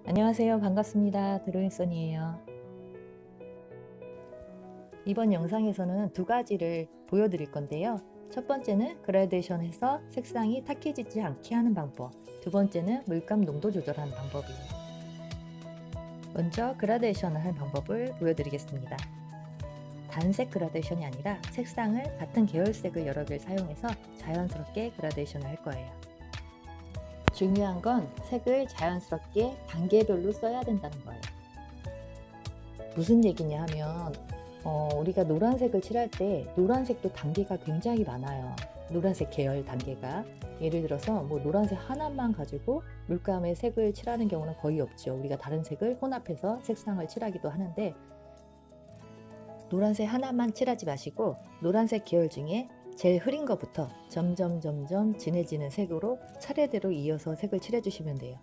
안녕하세요. 반갑습니다. 드로잉son이에요. 이번 영상에서는 두 가지를 보여드릴 건데요. 첫 번째는 그라데이션해서 색상이 탁해지지 않게 하는 방법, 두 번째는 물감 농도 조절하는 방법이에요. 먼저 그라데이션을 할 방법을 보여드리겠습니다. 단색 그라데이션이 아니라 색상을 같은 계열색을 여러 개를 사용해서 자연스럽게 그라데이션을 할 거예요. 중요한 건 색을 자연스럽게 단계별로 써야 된다는 거예요. 무슨 얘기냐 하면 우리가 노란색을 칠할 때 노란색도 단계가 굉장히 많아요. 노란색 계열 단계가. 예를 들어서 뭐 노란색 하나만 가지고 물감의 색을 칠하는 경우는 거의 없죠. 우리가 다른 색을 혼합해서 색상을 칠하기도 하는데, 노란색 하나만 칠하지 마시고 노란색 계열 중에 제일 흐린 것부터 점점 진해지는 색으로 차례대로 이어서 색을 칠해 주시면 돼요.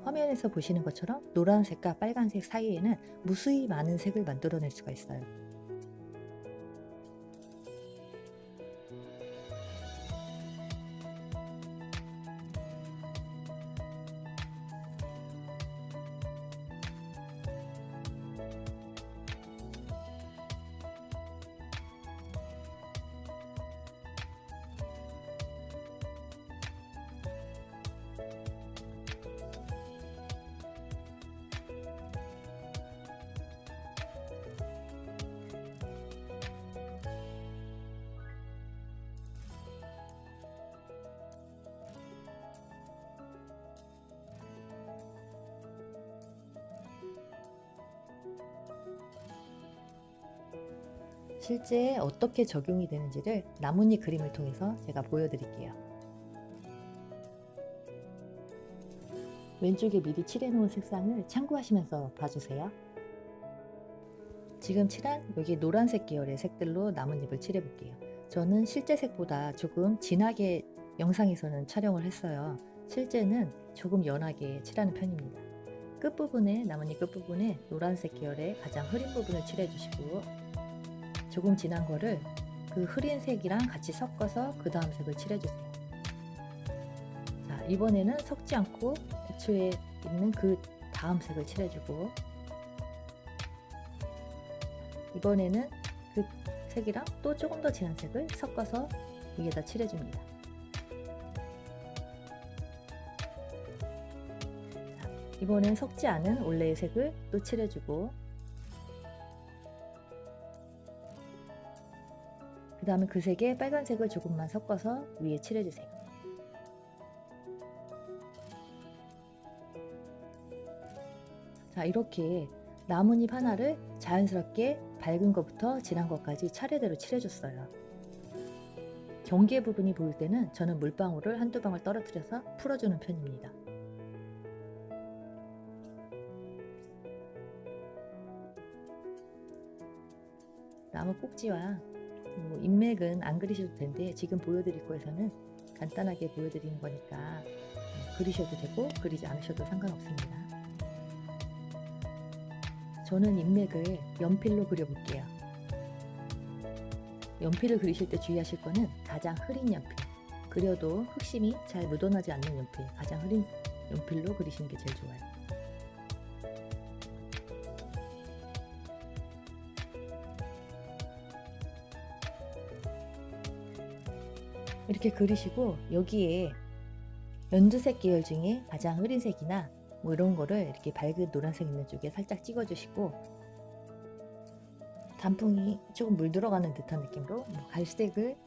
화면에서 보시는 것처럼 노란색과 빨간색 사이에는 무수히 많은 색을 만들어낼 수가 있어요. 실제 어떻게 적용이 되는지를 나뭇잎 그림을 통해서 제가 보여드릴게요. 왼쪽에 미리 칠해 놓은 색상을 참고하시면서 봐주세요. 지금 칠한 여기 노란색 계열의 색들로 나뭇잎을 칠해 볼게요. 저는 실제 색보다 조금 진하게 영상에서는 촬영을 했어요. 실제는 조금 연하게 칠하는 편입니다. 끝부분에, 나뭇잎 끝부분에 노란색 계열의 가장 흐린 부분을 칠해 주시고, 조금 진한 거를 그 흐린 색이랑 같이 섞어서 그 다음 색을 칠해주세요. 자, 이번에는 섞지 않고 애초에 있는 그 다음 색을 칠해주고, 이번에는 그 색이랑 또 조금 더 진한 색을 섞어서 위에다 칠해줍니다. 자, 이번엔 섞지 않은 원래의 색을 또 칠해주고, 그 다음에 그 색에 빨간색을 조금만 섞어서 위에 칠해주세요. 자, 이렇게 나뭇잎 하나를 자연스럽게 밝은 것부터 진한 것까지 차례대로 칠해줬어요. 경계 부분이 보일 때는 저는 물방울을 한두 방울 떨어뜨려서 풀어주는 편입니다. 나무 꼭지와 인맥은 안 그리셔도 되는데, 지금 보여드릴 거에서는 간단하게 보여드리는 거니까 그리셔도 되고 그리지 않으셔도 상관없습니다. 저는 인맥을 연필로 그려볼게요. 연필을 그리실 때 주의하실 거는 가장 흐린 연필, 그려도 흑심이 잘 묻어나지 않는 연필, 가장 흐린 연필로 그리시는 게 제일 좋아요. 이렇게 그리시고, 여기에 연두색 계열 중에 가장 흐린 색이나 뭐 이런 거를 이렇게 밝은 노란색 있는 쪽에 살짝 찍어주시고, 단풍이 조금 물 들어가는 듯한 느낌으로 갈색을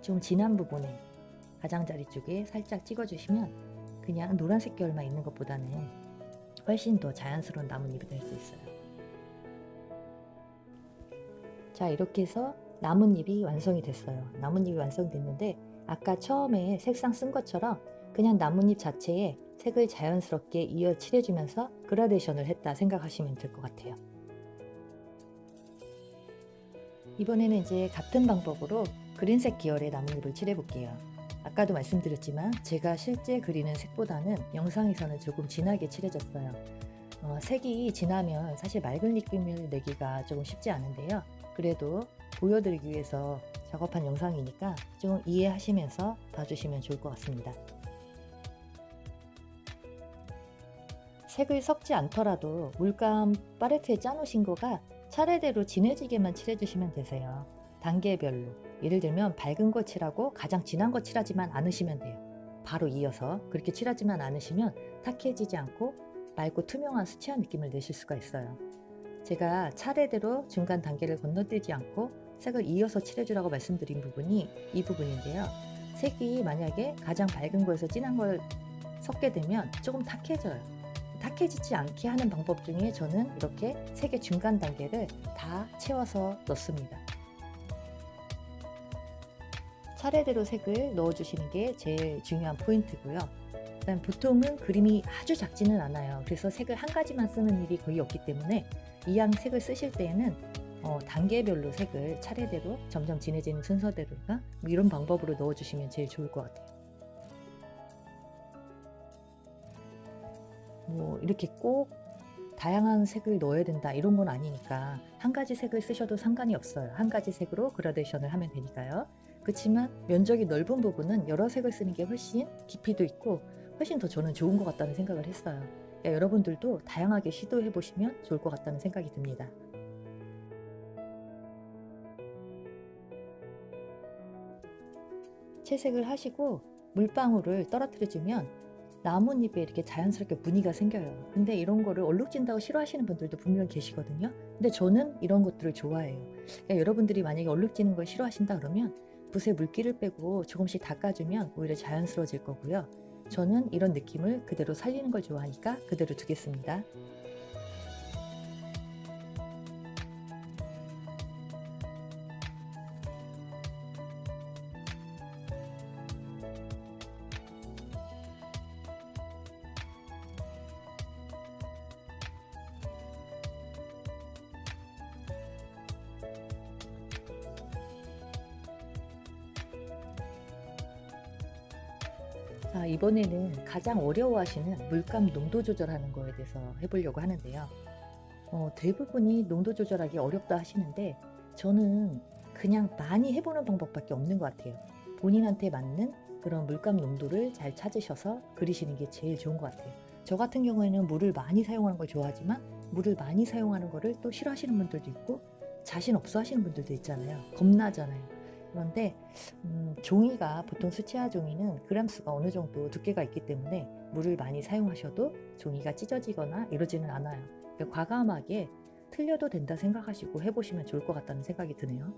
좀 진한 부분에 가장자리 쪽에 살짝 찍어주시면 그냥 노란색 계열만 있는 것보다는 훨씬 더 자연스러운 나뭇잎이 될 수 있어요. 자, 이렇게 해서 나뭇잎이 완성이 됐어요. 나뭇잎이 완성됐는데, 아까 처음에 색상 쓴 것처럼 그냥 나뭇잎 자체에 색을 자연스럽게 이어 칠해주면서 그라데이션을 했다 생각하시면 될 것 같아요. 이번에는 이제 같은 방법으로 그린색 계열의 나뭇잎을 칠해볼게요. 아까도 말씀드렸지만 제가 실제 그리는 색보다는 영상에서는 조금 진하게 칠해졌어요. 색이 진하면 사실 맑은 느낌을 내기가 조금 쉽지 않은데요. 그래도 보여드리기 위해서 작업한 영상이니까 좀 이해하시면서 봐주시면 좋을 것 같습니다. 색을 섞지 않더라도 물감 팔레트에 짜놓으신 거가 차례대로 진해지게만 칠해주시면 되세요. 단계별로. 예를 들면 밝은 거 칠하고 가장 진한 거 칠하지만 않으시면 돼요. 바로 이어서 그렇게 칠하지만 않으시면 탁해지지 않고 맑고 투명한 수채화 느낌을 내실 수가 있어요. 제가 차례대로 중간 단계를 건너뛰지 않고 색을 이어서 칠해주라고 말씀드린 부분이 이 부분인데요. 색이 만약에 가장 밝은 거에서 진한 걸 섞게 되면 조금 탁해져요. 탁해지지 않게 하는 방법 중에 저는 이렇게 색의 중간 단계를 다 채워서 넣습니다. 차례대로 색을 넣어주시는 게 제일 중요한 포인트고요. 일단 보통은 그림이 아주 작지는 않아요. 그래서 색을 한 가지만 쓰는 일이 거의 없기 때문에 이왕 색을 쓰실 때에는 단계별로 색을 차례대로 점점 진해지는 순서대로가 이런 방법으로 넣어주시면 제일 좋을 것 같아요. 이렇게 꼭 다양한 색을 넣어야 된다 이런 건 아니니까 한 가지 색을 쓰셔도 상관이 없어요. 한 가지 색으로 그라데이션을 하면 되니까요. 그렇지만 면적이 넓은 부분은 여러 색을 쓰는 게 훨씬 깊이도 있고 훨씬 더 저는 좋은 것 같다는 생각을 했어요. 그러니까 여러분들도 다양하게 시도해 보시면 좋을 것 같다는 생각이 듭니다. 채색을 하시고 물방울을 떨어뜨려 주면 나뭇잎에 이렇게 자연스럽게 무늬가 생겨요. 근데 이런 거를 얼룩진다고 싫어하시는 분들도 분명 계시거든요. 근데 저는 이런 것들을 좋아해요. 그러니까 여러분들이 만약에 얼룩지는 걸 싫어하신다 그러면 붓에 물기를 빼고 조금씩 닦아주면 오히려 자연스러워질 거고요. 저는 이런 느낌을 그대로 살리는 걸 좋아하니까 그대로 두겠습니다. 자, 이번에는 가장 어려워하시는 물감 농도 조절하는 거에 대해서 해보려고 하는데요. 대부분이 농도 조절하기 어렵다 하시는데 저는 그냥 많이 해보는 방법밖에 없는 것 같아요. 본인한테 맞는 그런 물감 농도를 잘 찾으셔서 그리시는 게 제일 좋은 것 같아요. 저 같은 경우에는 물을 많이 사용하는 걸 좋아하지만 물을 많이 사용하는 거를 또 싫어하시는 분들도 있고 자신 없어 하시는 분들도 있잖아요. 겁나잖아요. 그런데 종이가 보통 수채화 종이는 그램수가 어느 정도 두께가 있기 때문에 물을 많이 사용하셔도 종이가 찢어지거나 이러지는 않아요. 그러니까 과감하게 틀려도 된다 생각하시고 해보시면 좋을 것 같다는 생각이 드네요.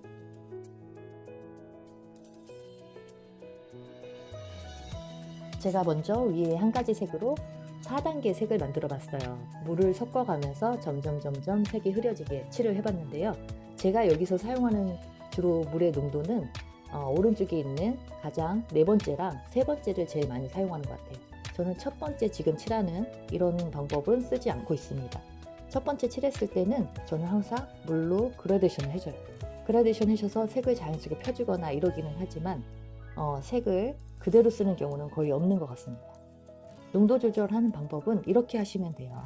제가 먼저 위에 한 가지 색으로 4단계 색을 만들어 봤어요. 물을 섞어가면서 점점 색이 흐려지게 칠을 해봤는데요. 제가 여기서 사용하는 주로 물의 농도는 오른쪽에 있는 가장 네 번째랑 세 번째를 제일 많이 사용하는 것 같아요. 저는 첫 번째 지금 칠하는 이런 방법은 쓰지 않고 있습니다. 첫 번째 칠했을 때는 저는 항상 물로 그라데이션을 해줘요. 그라데이션 해셔서 색을 자연스럽게 펴주거나 이러기는 하지만 색을 그대로 쓰는 경우는 거의 없는 것 같습니다. 농도 조절하는 방법은 이렇게 하시면 돼요.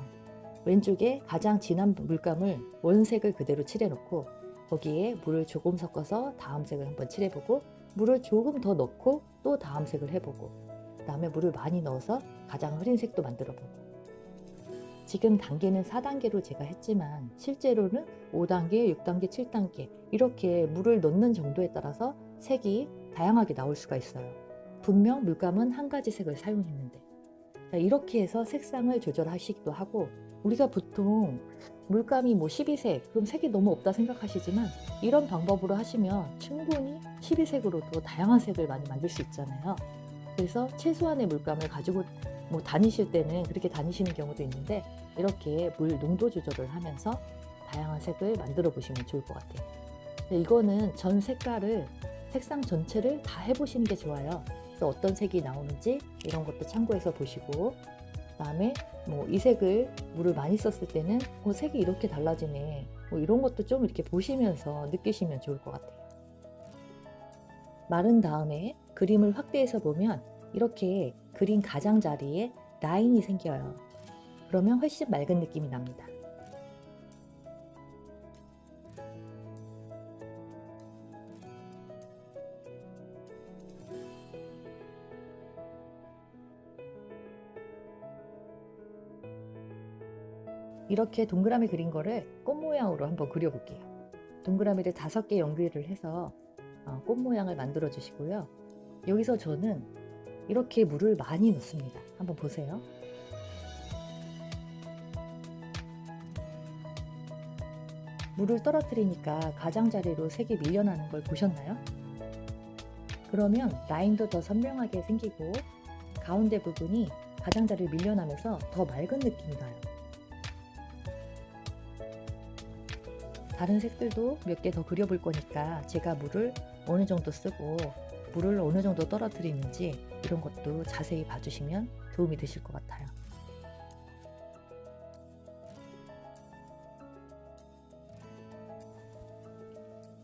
왼쪽에 가장 진한 물감을 원색을 그대로 칠해놓고 거기에 물을 조금 섞어서 다음 색을 한번 칠해보고 물을 조금 더 넣고 또 다음 색을 해보고 그 다음에 물을 많이 넣어서 가장 흐린 색도 만들어보고 지금 단계는 4단계로 제가 했지만 실제로는 5단계, 6단계, 7단계 이렇게 물을 넣는 정도에 따라서 색이 다양하게 나올 수가 있어요. 분명 물감은 한 가지 색을 사용했는데 이렇게 해서 색상을 조절하시기도 하고 우리가 보통 물감이 12색 그럼 색이 너무 없다 생각하시지만 이런 방법으로 하시면 충분히 12색으로도 다양한 색을 많이 만들 수 있잖아요. 그래서 최소한의 물감을 가지고 다니실 때는 그렇게 다니시는 경우도 있는데 이렇게 물 농도 조절을 하면서 다양한 색을 만들어 보시면 좋을 것 같아요. 이거는 전 색깔을 색상 전체를 다 해보시는 게 좋아요. 또 어떤 색이 나오는지 이런 것도 참고해서 보시고 그 다음에 이 색을 물을 많이 썼을 때는 색이 이렇게 달라지네 이런 것도 좀 이렇게 보시면서 느끼시면 좋을 것 같아요. 마른 다음에 그림을 확대해서 보면 이렇게 그린 가장자리에 라인이 생겨요. 그러면 훨씬 맑은 느낌이 납니다. 이렇게 동그라미 그린 거를 꽃 모양으로 한번 그려볼게요. 동그라미를 5개 연결을 해서 꽃 모양을 만들어 주시고요. 여기서 저는 이렇게 물을 많이 넣습니다. 한번 보세요. 물을 떨어뜨리니까 가장자리로 색이 밀려나는 걸 보셨나요? 그러면 라인도 더 선명하게 생기고 가운데 부분이 가장자리로 밀려나면서 더 맑은 느낌이 나요. 다른 색들도 몇 개 더 그려볼 거니까 제가 물을 어느 정도 쓰고 물을 어느 정도 떨어뜨리는지 이런 것도 자세히 봐주시면 도움이 되실 것 같아요.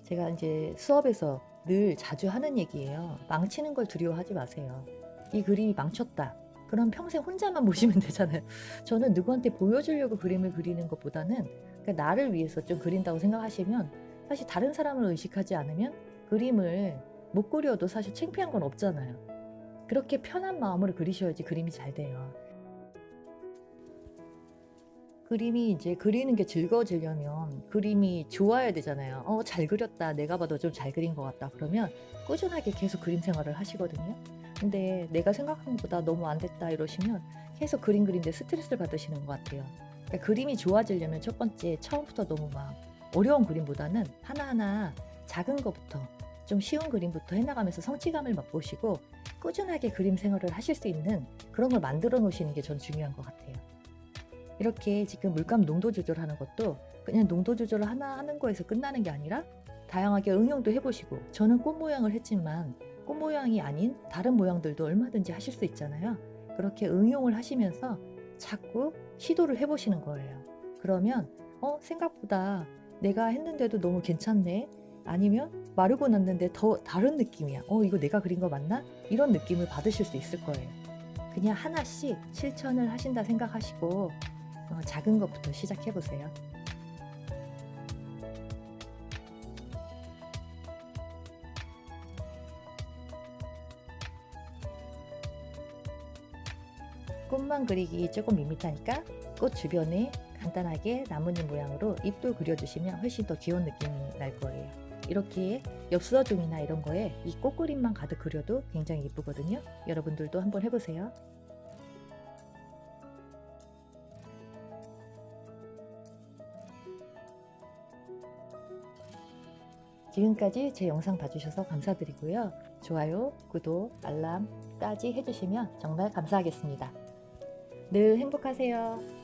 제가 이제 수업에서 늘 자주 하는 얘기예요. 망치는 걸 두려워하지 마세요. 이 그림이 망쳤다. 그럼 평생 혼자만 보시면 되잖아요. 저는 누구한테 보여주려고 그림을 그리는 것보다는 그러니까 나를 위해서 좀 그린다고 생각하시면 사실 다른 사람을 의식하지 않으면 그림을 못 그려도 사실 창피한 건 없잖아요. 그렇게 편한 마음으로 그리셔야지 그림이 잘 돼요. 그림이 이제 그리는 게 즐거워지려면 그림이 좋아야 되잖아요. 잘 그렸다. 내가 봐도 좀 잘 그린 것 같다. 그러면 꾸준하게 계속 그림 생활을 하시거든요. 근데 내가 생각한 것보다 너무 안 됐다 이러시면 계속 그림 그리는데 스트레스를 받으시는 것 같아요. 그러니까 그림이 좋아지려면 첫 번째 처음부터 너무 막 어려운 그림보다는 하나하나 작은 것부터 좀 쉬운 그림부터 해나가면서 성취감을 맛보시고 꾸준하게 그림 생활을 하실 수 있는 그런 걸 만들어 놓으시는 게 전 중요한 것 같아요. 이렇게 지금 물감 농도 조절하는 것도 그냥 농도 조절을 하나 하는 거에서 끝나는 게 아니라 다양하게 응용도 해보시고 저는 꽃 모양을 했지만 꽃 모양이 아닌 다른 모양들도 얼마든지 하실 수 있잖아요. 그렇게 응용을 하시면서 자꾸 시도를 해보시는 거예요. 그러면 생각보다 내가 했는데도 너무 괜찮네. 아니면 마르고 났는데 더 다른 느낌이야. 이거 내가 그린 거 맞나? 이런 느낌을 받으실 수 있을 거예요. 그냥 하나씩 실천을 하신다 생각하시고 작은 것부터 시작해 보세요. 꽃만 그리기 조금 밋밋하니까 꽃 주변에 간단하게 나뭇잎 모양으로 잎도 그려주시면 훨씬 더 귀여운 느낌이 날 거예요. 이렇게 엽서종이나 이런 거에 이 꽃그림만 가득 그려도 굉장히 예쁘거든요. 여러분들도 한번 해보세요. 지금까지 제 영상 봐주셔서 감사드리고요. 좋아요, 구독, 알람까지 해주시면 정말 감사하겠습니다. 늘 행복하세요.